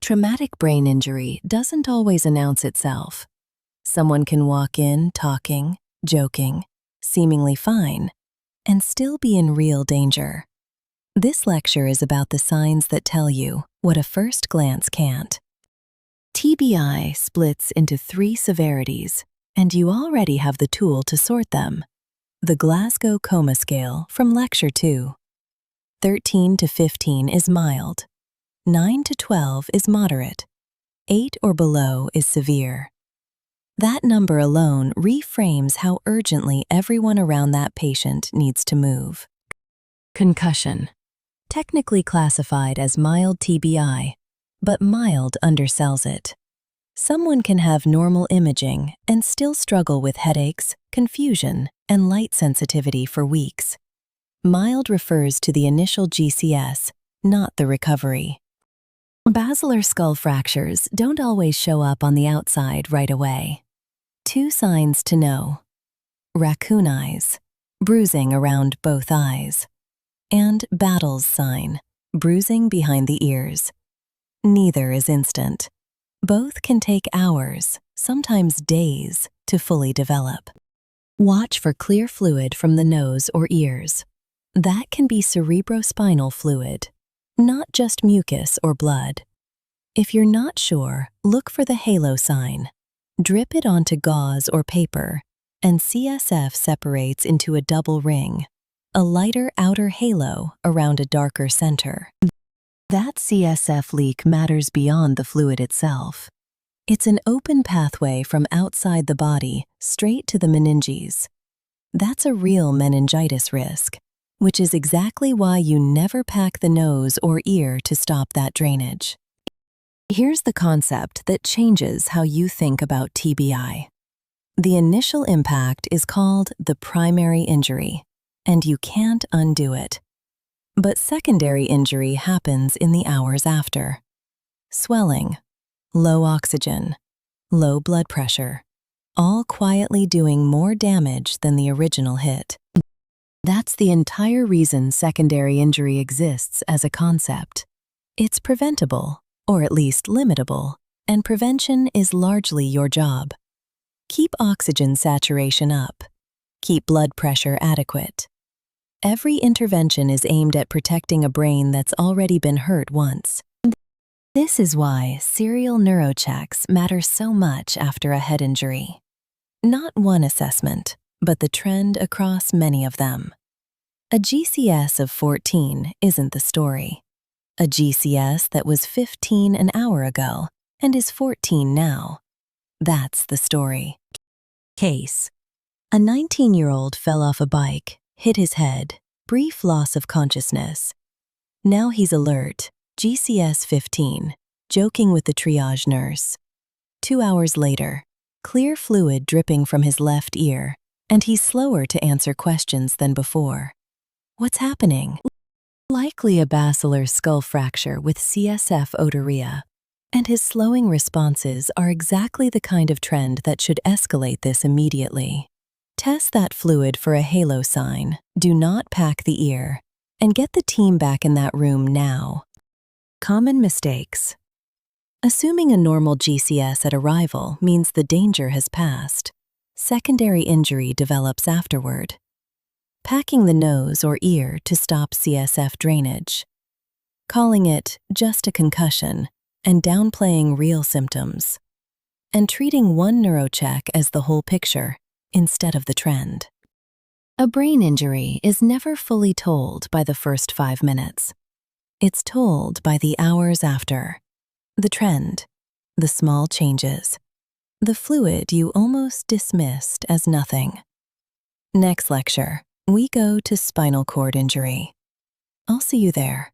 Traumatic brain injury doesn't always announce itself. Someone can walk in talking, joking, seemingly fine, and still be in real danger. This lecture is about the signs that tell you what a first glance can't. TBI splits into 3 severities, and you already have the tool to sort them. The Glasgow Coma Scale from Lecture 2. 13 to 15 is mild. 9 to 12 is moderate. 8 or below is severe. That number alone reframes how urgently everyone around that patient needs to move. Concussion. Technically classified as mild TBI, but mild undersells it. Someone can have normal imaging and still struggle with headaches, confusion, and light sensitivity for weeks. Mild refers to the initial GCS, not the recovery. Basilar skull fractures don't always show up on the outside right away. 2 signs to know: raccoon eyes, bruising around both eyes, and Battle's sign, bruising behind the ears. Neither is instant. Both can take hours, sometimes days, to fully develop. Watch for clear fluid from the nose or ears. That can be cerebrospinal fluid, not just mucus or blood. If you're not sure, look for the halo sign. Drip it onto gauze or paper, and CSF separates into a double ring, a lighter outer halo around a darker center. That CSF leak matters beyond the fluid itself. It's an open pathway from outside the body straight to the meninges. That's a real meningitis risk, which is exactly why you never pack the nose or ear to stop that drainage. Here's the concept that changes how you think about TBI. The initial impact is called the primary injury, and you can't undo it. But secondary injury happens in the hours after. Swelling, low oxygen, low blood pressure, all quietly doing more damage than the original hit. That's the entire reason secondary injury exists as a concept. It's preventable, or at least limitable, and prevention is largely your job. Keep oxygen saturation up. Keep blood pressure adequate. Every intervention is aimed at protecting a brain that's already been hurt once. This is why serial neurochecks matter so much after a head injury. Not one assessment, but the trend across many of them. A GCS of 14 isn't the story. A GCS that was 15 an hour ago and is 14 now. That's the story. Case: a 19-year-old fell off a bike, hit his head, brief loss of consciousness. Now he's alert, GCS 15, joking with the triage nurse. 2 hours later, clear fluid dripping from his left ear, and he's slower to answer questions than before. What's happening? Likely a basilar skull fracture with CSF otorrhea, and his slowing responses are exactly the kind of trend that should escalate this immediately. Test that fluid for a halo sign, do not pack the ear, and get the team back in that room now. Common mistakes. Assuming a normal GCS at arrival means the danger has passed. Secondary injury develops afterward. Packing the nose or ear to stop CSF drainage. Calling it just a concussion and downplaying real symptoms. And treating one neurocheck as the whole picture instead of the trend. A brain injury is never fully told by the first 5 minutes. It's told by the hours after. The trend, the small changes, the fluid you almost dismissed as nothing. Next lecture, we go to spinal cord injury. I'll see you there.